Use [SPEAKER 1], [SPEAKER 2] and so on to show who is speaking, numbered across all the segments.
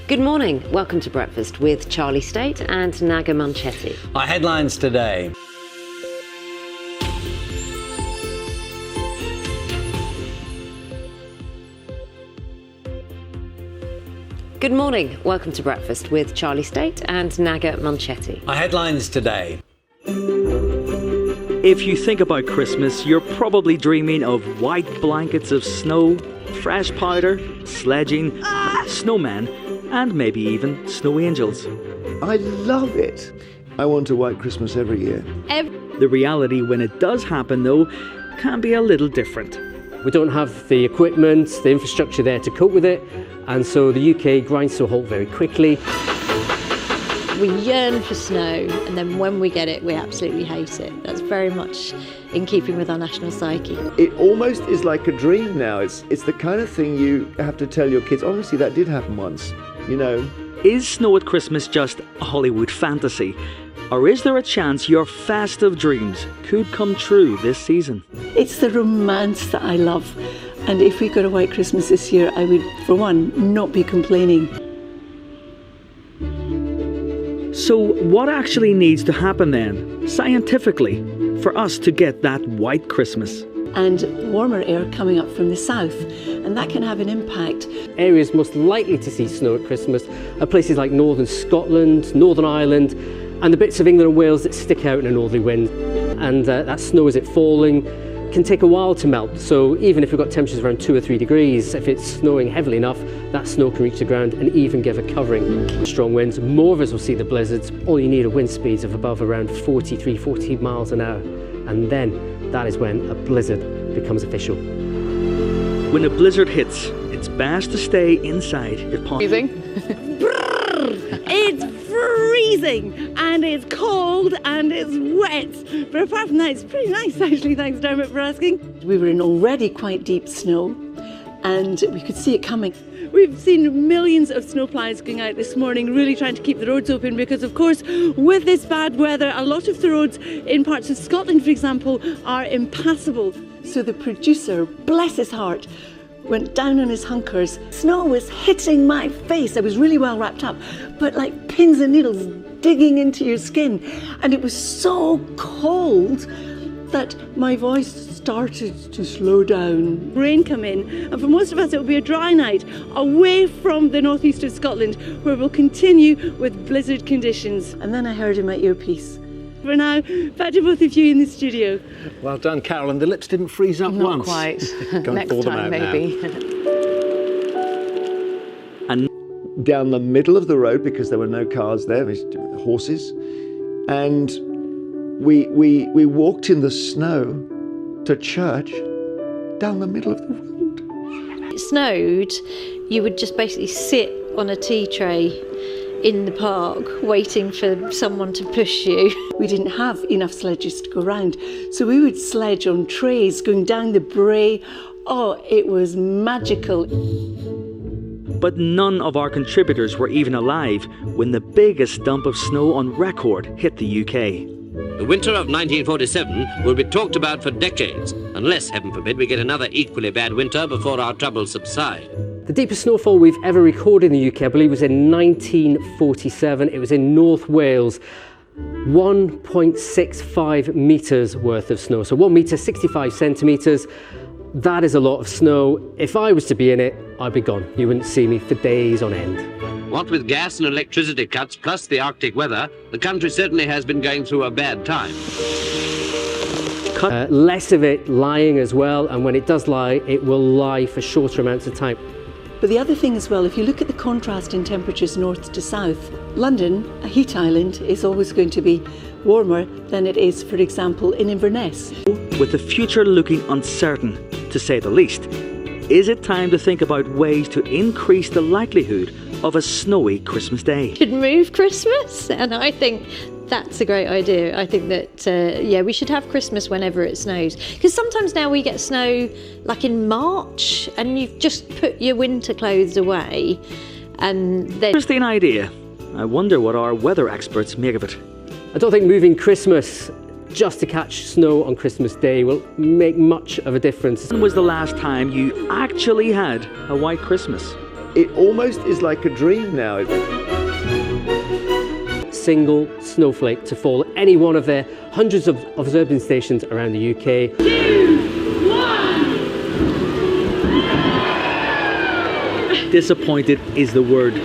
[SPEAKER 1] Good morning. Welcome to Breakfast with Charlie State and Naga Manchetti.
[SPEAKER 2] Our headlines today.
[SPEAKER 1] Good morning. Welcome to Breakfast with Charlie State and Naga Manchetti.
[SPEAKER 2] Our headlines today.
[SPEAKER 3] If you think about Christmas, you're probably dreaming of white blankets of snow, fresh powder, sledging, snowmen, and maybe even snow angels.
[SPEAKER 4] I love it. I want a white Christmas every year.
[SPEAKER 3] The reality when it does happen, though, can be a little different.
[SPEAKER 5] We don't have the equipment, the infrastructure there to cope with it, and so the UK grinds to a halt very quickly.
[SPEAKER 6] We yearn for snow, and then when we get it, we absolutely hate it. That's very much in keeping with our national psyche.
[SPEAKER 4] It almost is like a dream now. It's the kind of thing you have to tell your kids, honestly, that did happen once, you know.
[SPEAKER 3] Is snow at Christmas just a Hollywood fantasy? Or is there a chance your festive dreams could come true this season?
[SPEAKER 7] It's the romance that I love. And if we got a white Christmas this year, I would, for one, not be complaining.
[SPEAKER 3] So what actually needs to happen then, scientifically, for us to get that white Christmas?
[SPEAKER 7] And warmer air coming up from the south, and that can have an impact.
[SPEAKER 5] Areas most likely to see snow at Christmas are places like northern Scotland, Northern Ireland, and the bits of England and Wales that stick out in a northerly wind. And that snow, as it falling, can take a while to melt. So even if we've got temperatures around 2 or 3 degrees, if it's snowing heavily enough, that snow can reach the ground and even give a covering. Strong winds, more of us will see the blizzards. All you need are wind speeds of above around 40 miles an hour. And then that is when a blizzard becomes official.
[SPEAKER 3] When a blizzard hits, it's best to stay inside if possible.
[SPEAKER 8] It's freezing and it's cold and it's wet, but apart from that it's pretty nice actually. Thanks Dermot for asking.
[SPEAKER 7] We were in already quite deep snow, and we could see it coming.
[SPEAKER 8] We've seen millions of snowplows going out this morning, really trying to keep the roads open because, of course, with this bad weather, a lot of the roads in parts of Scotland, for example, are impassable.
[SPEAKER 7] So the producer, bless his heart, went down on his hunkers. Snow was hitting my face. I was really well wrapped up, but like pins and needles digging into your skin. And it was so cold that my voice started to slow down.
[SPEAKER 8] Rain come in, and for most of us it will be a dry night away from the northeast of Scotland, where we'll continue with blizzard conditions.
[SPEAKER 7] And then I heard in my earpiece.
[SPEAKER 8] For now, back to both of you in the studio.
[SPEAKER 2] Well done, Carol. And the lips didn't freeze up
[SPEAKER 1] Not
[SPEAKER 2] once.
[SPEAKER 1] quite.
[SPEAKER 2] Go and
[SPEAKER 1] Next
[SPEAKER 2] thaw them
[SPEAKER 1] time,
[SPEAKER 2] out
[SPEAKER 1] maybe.
[SPEAKER 3] And
[SPEAKER 4] Down the middle of the road, because there were no cars there, horses. And we walked in the snow to church down the middle of the road.
[SPEAKER 6] It snowed, you would just basically sit on a tea tray in the park waiting for someone to push you.
[SPEAKER 7] We didn't have enough sledges to go round, so we would sledge on trays going down the brae. Oh, it was magical.
[SPEAKER 3] But none of our contributors were even alive when the biggest dump of snow on record hit the UK.
[SPEAKER 9] The winter of 1947 will be talked about for decades, unless, heaven forbid, we get another equally bad winter before our troubles subside.
[SPEAKER 5] The deepest snowfall we've ever recorded in the UK, I believe, was in 1947. It was in North Wales. 1.65 metres worth of snow. So 1 metre, 65 centimetres. That is a lot of snow. If I was to be in it, I'd be gone. You wouldn't see me for days on end.
[SPEAKER 9] What with gas and electricity cuts, plus the Arctic weather, the country certainly has been going through a bad time.
[SPEAKER 5] Less of it lying as well, and when it does lie, it will lie for shorter amounts of time.
[SPEAKER 7] But the other thing as well, if you look at the contrast in temperatures north to south, London, a heat island, is always going to be warmer than it is, for example, in Inverness.
[SPEAKER 3] With the future looking uncertain, to say the least, is it time to think about ways to increase the likelihood of a snowy Christmas day?
[SPEAKER 6] Should move Christmas, and I think that's a great idea. I think that, we should have Christmas whenever it snows. Because sometimes now we get snow like in March and you've just put your winter clothes away and then...
[SPEAKER 3] Interesting idea. I wonder what our weather experts make of it.
[SPEAKER 5] I don't think moving Christmas just to catch snow on Christmas Day will make much of a difference.
[SPEAKER 3] When was the last time you actually had a white Christmas?
[SPEAKER 4] it almost is like a dream now.
[SPEAKER 5] Single snowflake to fall at any one of their hundreds of observing stations around the UK.
[SPEAKER 8] 2, 1.
[SPEAKER 3] Disappointed is the word.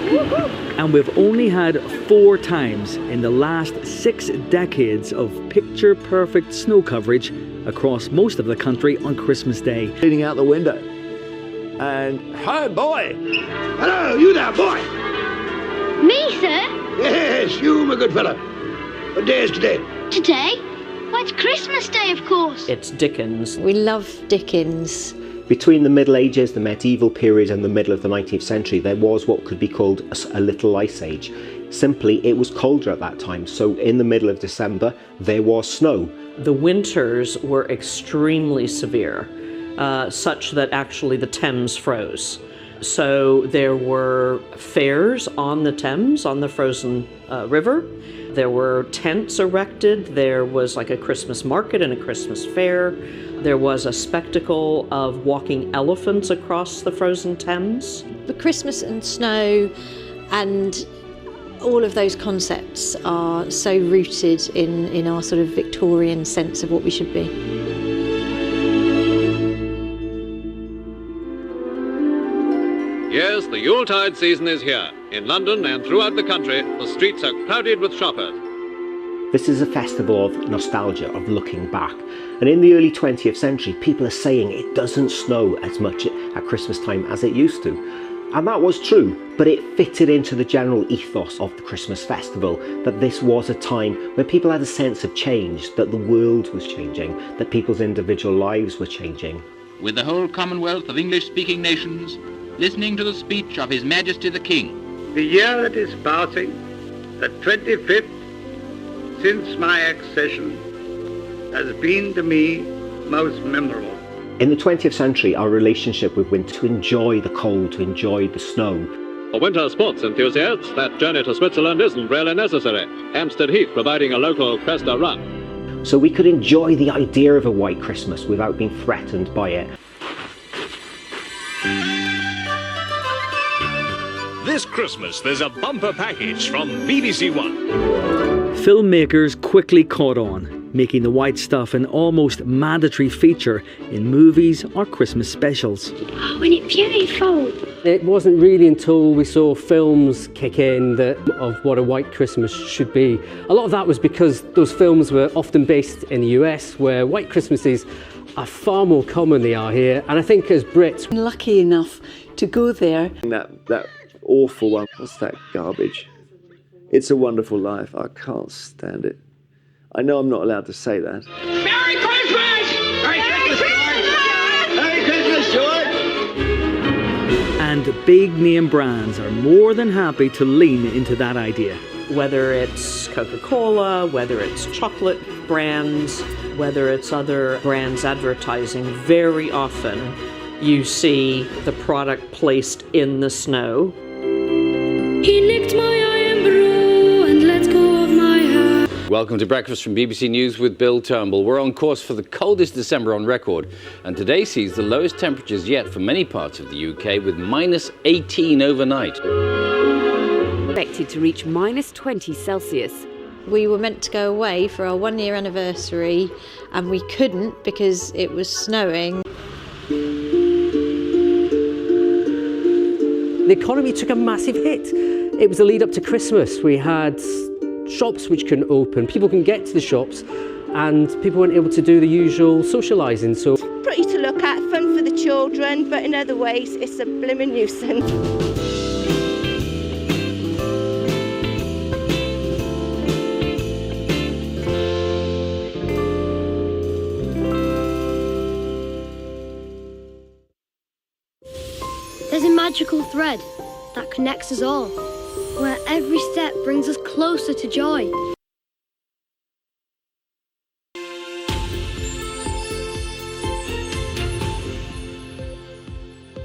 [SPEAKER 3] And we've only had 4 times in the last 6 decades of picture-perfect snow coverage across most of the country on Christmas Day.
[SPEAKER 4] Leaning out the window. And, hi, boy!
[SPEAKER 10] Hello, you there, boy!
[SPEAKER 11] Me, sir?
[SPEAKER 10] Yes, you, my good fellow. What day is today?
[SPEAKER 11] Today? Why, it's Christmas Day, of course.
[SPEAKER 12] It's Dickens.
[SPEAKER 6] We love Dickens.
[SPEAKER 13] Between the Middle Ages, the medieval period and the middle of the 19th century, there was what could be called a little ice age. Simply, it was colder at that time, so in the middle of December, there was snow.
[SPEAKER 12] The winters were extremely severe, such that actually the Thames froze. So there were fairs on the Thames, on the frozen river. There were tents erected. There was like a Christmas market and a Christmas fair. There was a spectacle of walking elephants across the frozen Thames.
[SPEAKER 6] The Christmas and snow and all of those concepts are so rooted in our sort of Victorian sense of what we should be.
[SPEAKER 14] Yes, the Yuletide season is here. In London and throughout the country, the streets are crowded with shoppers.
[SPEAKER 13] This is a festival of nostalgia, of looking back. And in the early 20th century, people are saying it doesn't snow as much at Christmas time as it used to. And that was true, but it fitted into the general ethos of the Christmas festival, that this was a time where people had a sense of change, that the world was changing, that people's individual lives were changing.
[SPEAKER 15] With the whole Commonwealth of English-speaking nations listening to the speech of His Majesty the King.
[SPEAKER 10] The year that is passing, the 25th since my accession, has been to me most memorable.
[SPEAKER 13] In the 20th century, our relationship with winter, to enjoy the cold, to enjoy the snow.
[SPEAKER 14] For winter sports enthusiasts, that journey to Switzerland isn't really necessary. Hampstead Heath providing a local Cresta run.
[SPEAKER 13] So we could enjoy the idea of a white Christmas without being threatened by it.
[SPEAKER 16] This Christmas, there's a bumper package from BBC One.
[SPEAKER 3] Filmmakers quickly caught on, making the white stuff an almost mandatory feature in movies or Christmas specials.
[SPEAKER 11] Oh, isn't it beautiful?
[SPEAKER 5] It wasn't really until we saw films kick in of what a white Christmas should be. A lot of that was because those films were often based in the US, where white Christmases are far more common than they are here. And I think as Brits,
[SPEAKER 7] I'm lucky enough to go there.
[SPEAKER 4] That awful one, what's that garbage? It's a Wonderful Life. I can't stand it. I know I'm not allowed to say that.
[SPEAKER 10] Merry Christmas! Merry Christmas, George! Merry Christmas, George!
[SPEAKER 3] And big name brands are more than happy to lean into that idea.
[SPEAKER 12] Whether it's Coca-Cola, whether it's chocolate brands, whether it's other brands advertising, very often you see the product placed in the snow.
[SPEAKER 11] He licked my eye and brew and let go of my hair.
[SPEAKER 17] Welcome to Breakfast from BBC News with Bill Turnbull. We're on course for the coldest December on record, and today sees the lowest temperatures yet for many parts of the UK, with minus 18 overnight.
[SPEAKER 18] Expected to reach minus 20 Celsius.
[SPEAKER 6] We were meant to go away for our 1-year anniversary and we couldn't because it was snowing.
[SPEAKER 5] the economy took a massive hit. It was the lead up to Christmas. We had shops which couldn't open, people couldn't get to the shops, and people weren't able to do the usual socialising. So
[SPEAKER 19] pretty to look at, fun for the children, but in other ways it's a blimmin' nuisance.
[SPEAKER 11] There's a magical thread that connects us all, where every step brings us closer to joy.